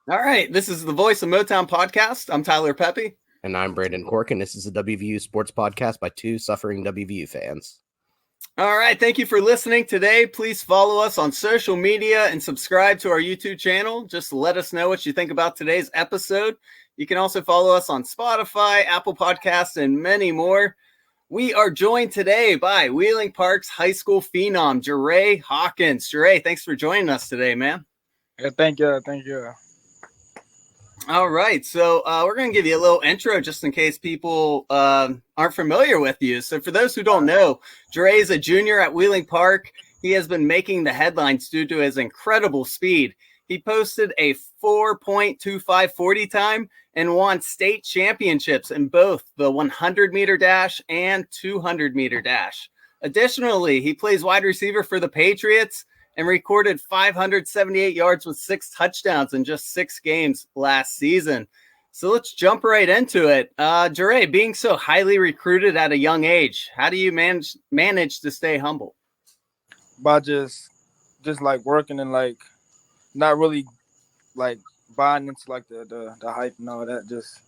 All right, this is the Voice of Motown podcast. I'm Tyler Pepe. And I'm Brandon Cork, and this is a WVU sports podcast by two suffering WVU fans. All right, thank you for listening today. Please follow us on social media and subscribe to our YouTube channel. Just let us know what you think about today's episode. You can also follow us on Spotify, Apple Podcasts, and many more. We are joined today by Wheeling Park's high school phenom, Jerrae Hawkins. Jerrae, thanks for joining us today, man. Yeah, thank you. All right, so we're going to give you a little intro just in case people aren't familiar with you. So for those who don't know, Jerrae is a junior at Wheeling Park. He has been making the headlines due to his incredible speed. He posted a 4.2540 time and won state championships in both the 100-meter dash and 200-meter dash. Additionally, he plays wide receiver for the Patriots and recorded 578 yards with 6 touchdowns in just 6 games last season. So let's jump right into it. Jerrae, being so highly recruited at a young age, how do you manage to stay humble? By just like working and like not really like buying into like the hype and all that. Just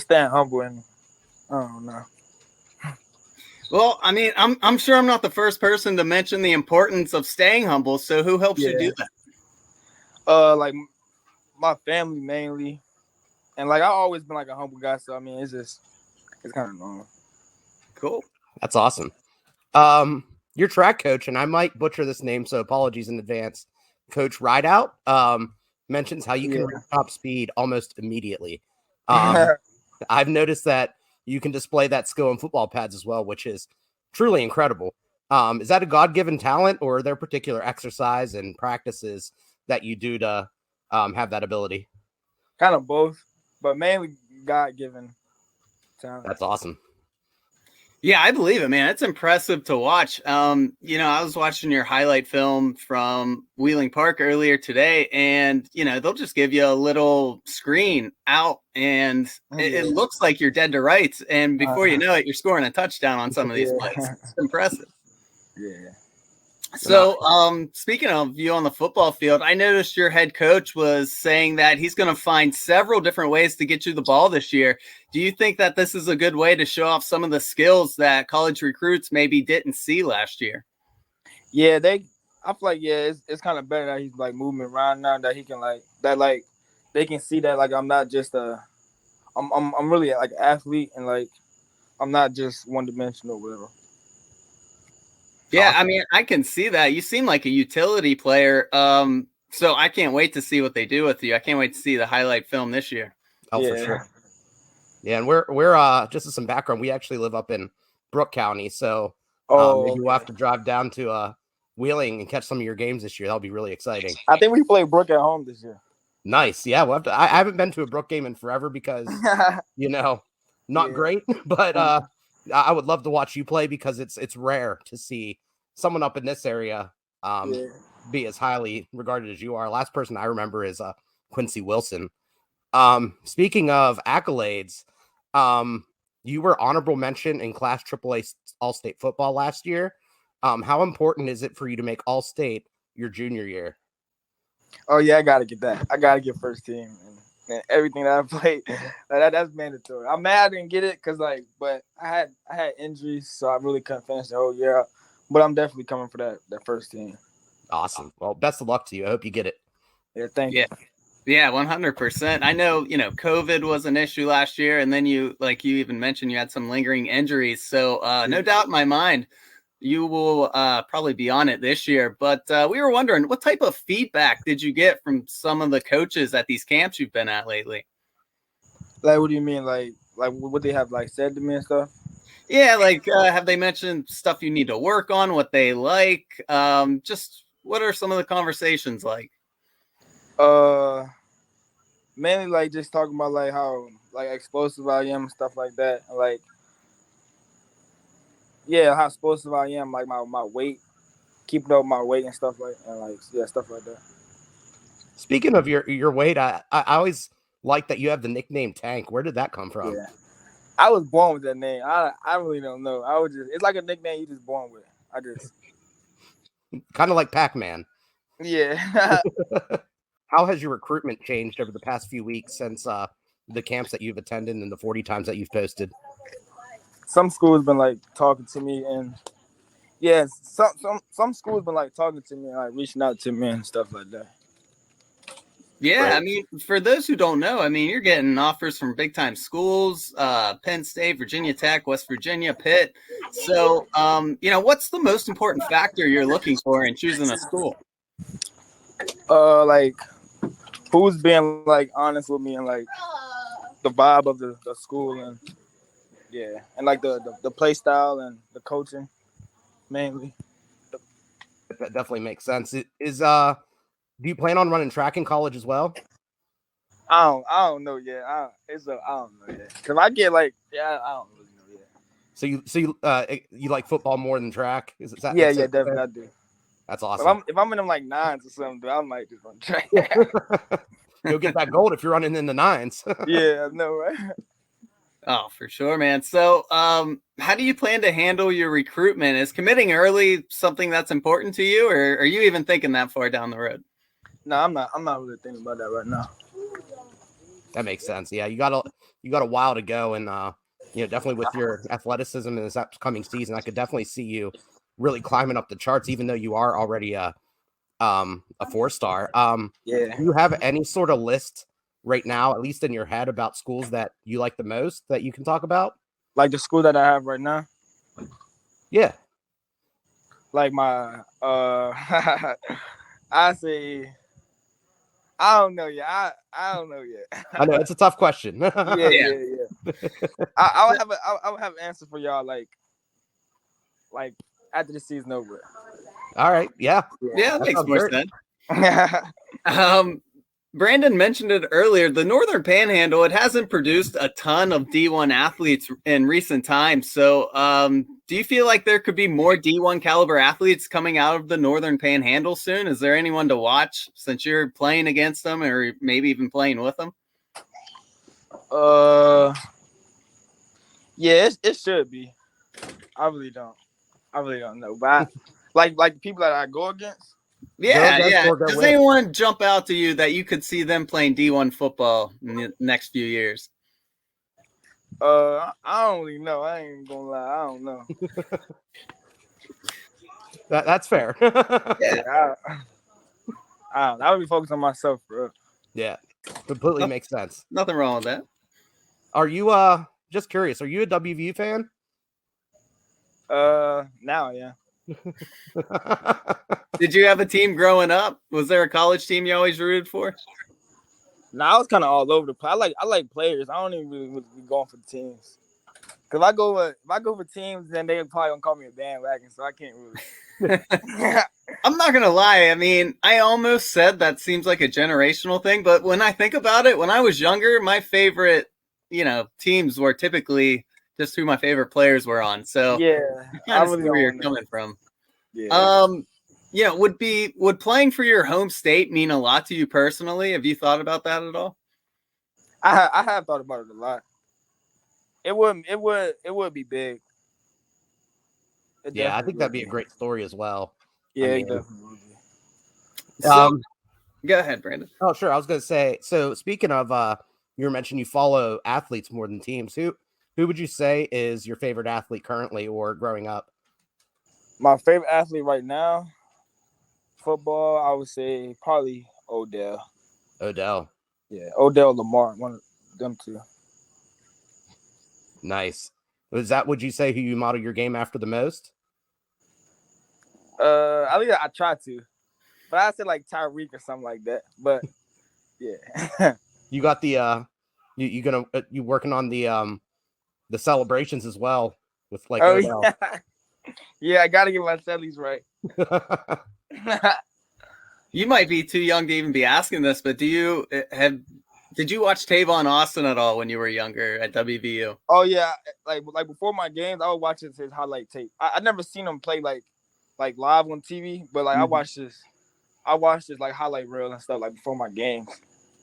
staying humble and I don't know. Well, I mean, I'm sure I'm not the first person to mention the importance of staying humble. So who helps you do that? Like my family mainly, and like I've always been like a humble guy. So I mean, it's kind of normal. Cool. That's awesome. Your track coach, and I might butcher this name, so apologies in advance. Coach Rideout mentions how you can reach top speed almost immediately. I've noticed that you can display that skill in football pads as well, which is truly incredible. Is that a God-given talent, or are there particular exercise and practices that you do to have that ability? Kind of both, but mainly God-given talent. That's awesome. Yeah, I believe it, man. It's impressive to watch. I was watching your highlight film from Wheeling Park earlier today, and, they'll just give you a little screen out, and it looks like you're dead to rights. And before you know it, you're scoring a touchdown on some of these plays. It's impressive. Yeah. So, speaking of you on the football field, I noticed your head coach was saying that he's going to find several different ways to get you the ball this year. Do you think that this is a good way to show off some of the skills that college recruits maybe didn't see last year? Yeah, I feel like, it's kind of better that he's like moving around now, that he can they can see that like I'm not just I'm really like an athlete, and like I'm not just one dimensional or whatever. Yeah, I mean, I can see that. You seem like a utility player. So I can't wait to see what they do with you. I can't wait to see the highlight film this year. Oh, for sure. Yeah, and we're just as some background, we actually live up in Brooke County, so maybe we'll have to drive down to Wheeling and catch some of your games this year. That'll be really exciting. I think we play Brooke at home this year. Nice. Yeah, we'll have to. I haven't been to a Brooke game in forever because not great, but I would love to watch you play because it's rare to see someone up in this area be as highly regarded as you are. Last person I remember is Quincy Wilson. Speaking of accolades, you were honorable mention in Class AAA Allstate football last year. How important is it for you to make Allstate your junior year? Oh yeah, I gotta get that. I gotta get first team and everything that I played. That's mandatory. I'm mad I didn't get it but I had injuries, so I really couldn't finish the whole year. But I'm definitely coming for that first team. Awesome. Well, best of luck to you. I hope you get it. Yeah, thank you. Yeah, 100%. I know, COVID was an issue last year, and then you even mentioned you had some lingering injuries. So no doubt in my mind, you will probably be on it this year. But we were wondering, what type of feedback did you get from some of the coaches at these camps you've been at lately? Like, what do you mean? Like what they have said to me and stuff? Yeah, have they mentioned stuff you need to work on, what they like? Just what are some of the conversations like? Mainly just talking about how explosive I am and stuff like that. How explosive I am, my weight, keeping up my weight and stuff stuff like that. Speaking of your weight, I always like that you have the nickname Tank. Where did that come from? Yeah. I was born with that name. I really don't know. It's like a nickname you just born with. Kind of like Pac-Man. Yeah. How how has your recruitment changed over the past few weeks since the camps that you've attended and the 40 times that you've posted? Some schools been like talking to me, and yes, some schools been like talking to me, like reaching out to me and stuff like that. Yeah, Right. I mean, for those who don't know, I mean, you're getting offers from big time schools, Penn State, Virginia Tech, West Virginia, Pitt. So, what's the most important factor you're looking for in choosing a school? Like who's being like honest with me and like the vibe of the school and and like the play style and the coaching mainly. That definitely makes sense. Do you plan on running track in college as well? I don't know yet. I don't know yet. Cause I get like I don't really know yet. So you like football more than track? Is that Yeah, definitely I do. That's awesome. If I'm in them like nines or something, dude, I might just run track. You'll get that gold if you're running in the nines. Yeah, I know, right? Oh, for sure, man. So, how do you plan to handle your recruitment? Is committing early something that's important to you, or are you even thinking that far down the road? No, I'm not really thinking about that right now. That makes sense. Yeah, you got a while to go, and definitely with your athleticism in this upcoming season, I could definitely see you really climbing up the charts, even though you are already a 4-star. Yeah. Do you have any sort of list right now, at least in your head, about schools that you like the most that you can talk about? Like the school that I have right now? Yeah. Like my I say I don't know yet. I don't know yet. I know it's a tough question. Yeah. I would have an answer for y'all like after the season over. All right. Yeah. Yeah, that makes more great. sense. Brandon mentioned it earlier. The Northern Panhandle, it hasn't produced a ton of D1 athletes in recent times. So do you feel like there could be more D1 caliber athletes coming out of the Northern Panhandle soon? Is there anyone to watch since you're playing against them or maybe even playing with them? Yeah, it should be. I really don't know. But like the people that I go against. Yeah. Does anyone jump out to you that you could see them playing D1 football in the next few years? I don't really know. I ain't gonna lie. I don't know. That's fair. Yeah. I would be focused on myself, bro. Yeah, completely makes sense. Nothing wrong with that. Are you just curious? Are you a WVU fan? Now, yeah. Did you have a team growing up? Was there a college team you always rooted for? No, I was kind of all over the place. I like players. I don't even really be going for the teams. Cause if I go for teams, then they probably gonna call me a bandwagon, so I can't really. I'm not gonna lie. I mean, I almost said that seems like a generational thing, but when I think about it, when I was younger, my favorite, teams were typically just who my favorite players were on. So yeah, I really see where you're coming from. Yeah. Would playing for your home state mean a lot to you personally? Have you thought about that at all? I have thought about it a lot. It would be big. Yeah, I think that'd be a great story as well. Yeah, I mean, it definitely would be. So, go ahead, Brandon. Oh, sure. I was going to say, so speaking of, you were mentioning you follow athletes more than teams. Who would you say is your favorite athlete currently or growing up? My favorite athlete right now, football, I would say probably Odell. Yeah, Odell Lamar, one of them two. Nice. Would you say who you model your game after the most? I think I try to, but I said like Tyreek or something like that. But yeah, you got the you working on the celebrations as well with like Odell. Yeah, I gotta get my cellies right. You might be too young to even be asking this, but did you watch Tavon Austin at all when you were younger at WVU? Oh yeah, like before my games, I would watch his highlight tape. I never seen him play like live on TV, but like I watched his like highlight reel and stuff like before my games.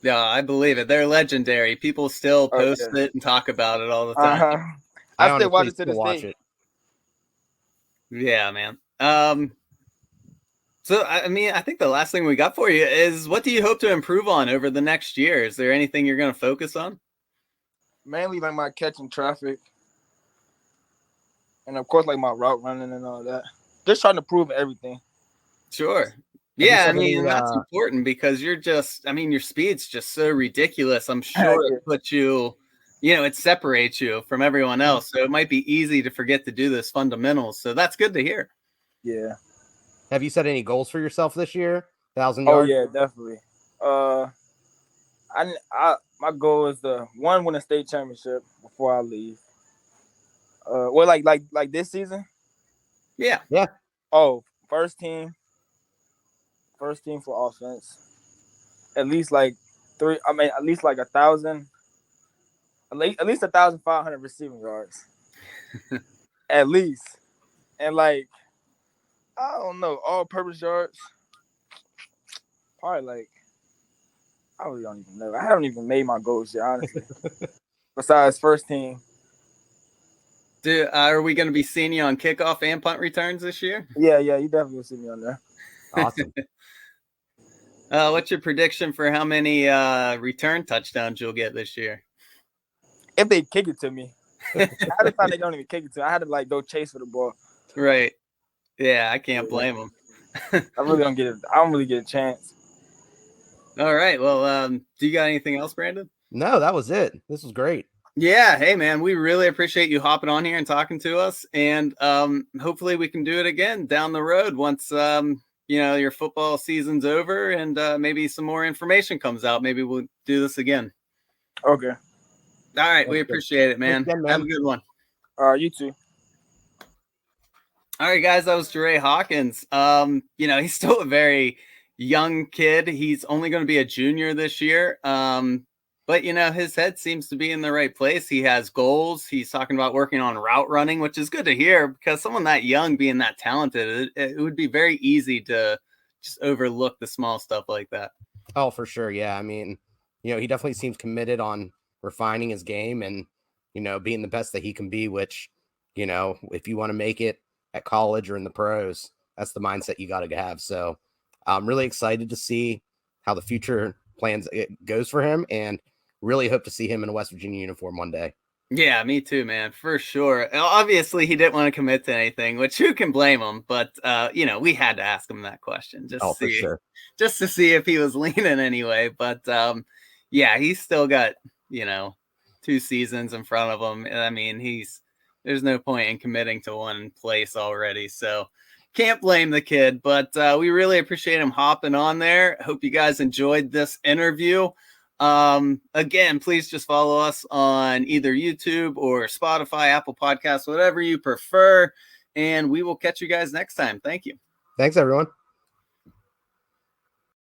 Yeah, I believe it. They're legendary. People still post it and talk about it all the time. I still watch it to this day. Yeah, man. So, I mean, I think the last thing we got for you is, what do you hope to improve on over the next year? Is there anything you're going to focus on? Mainly like my catching traffic, and of course like my route running and all that. Just trying to prove everything. Sure. you Yeah, I said mean, any, that's important because you're just, I mean, your speed's just so ridiculous. I'm sure it puts you, it separates you from everyone else. So it might be easy to forget to do those fundamentals. So that's good to hear. Yeah. Have you set any goals for yourself this year? 1,000 Oh yards? yeah, definitely. My goal is to win a state championship before I leave. Well, like this season. Yeah. Yeah. Oh, first team for offense. At least like at least like 1,000. At least 1,500 receiving yards. At least, and like I don't know, all-purpose yards. Probably like I really don't even know. I haven't even made my goals yet, honestly. Besides first team. Are we going to be seeing you on kickoff and punt returns this year? Yeah, you definitely will see me on there. Awesome. What's your prediction for how many return touchdowns you'll get this year? If they kick it to me. Half the time they don't even kick it to me. I had to like go chase for the ball. Right. Yeah, I can't blame them. I don't really get a chance. All right. Well, do you got anything else, Brandon? No, that was it. This was great. Yeah. Hey, man, we really appreciate you hopping on here and talking to us. And hopefully we can do it again down the road once, your football season's over and maybe some more information comes out. Maybe we'll do this again. Okay. All right. That's we appreciate it, man. Again, man. Have a good one. You too. All right, guys, that was Jerrae Hawkins. He's still a very young kid. He's only going to be a junior this year. But his head seems to be in the right place. He has goals. He's talking about working on route running, which is good to hear because someone that young being that talented, it would be very easy to just overlook the small stuff like that. Oh, for sure. Yeah. I mean, he definitely seems committed on refining his game and, being the best that he can be, which, if you want to make it at college or in the pros, that's the mindset you got to have. So I'm really excited to see how the future plans goes for him and really hope to see him in a West Virginia uniform one day. Yeah, me too, man, for sure. Obviously, he didn't want to commit to anything, which who can blame him? But, we had to ask him that question just to see if he was leaning anyway. But, he's still got, 2 seasons in front of him. I mean, there's no point in committing to one place already. So can't blame the kid, but we really appreciate him hopping on there. Hope you guys enjoyed this interview. Again, please just follow us on either YouTube or Spotify, Apple Podcasts, whatever you prefer. And we will catch you guys next time. Thank you. Thanks, everyone.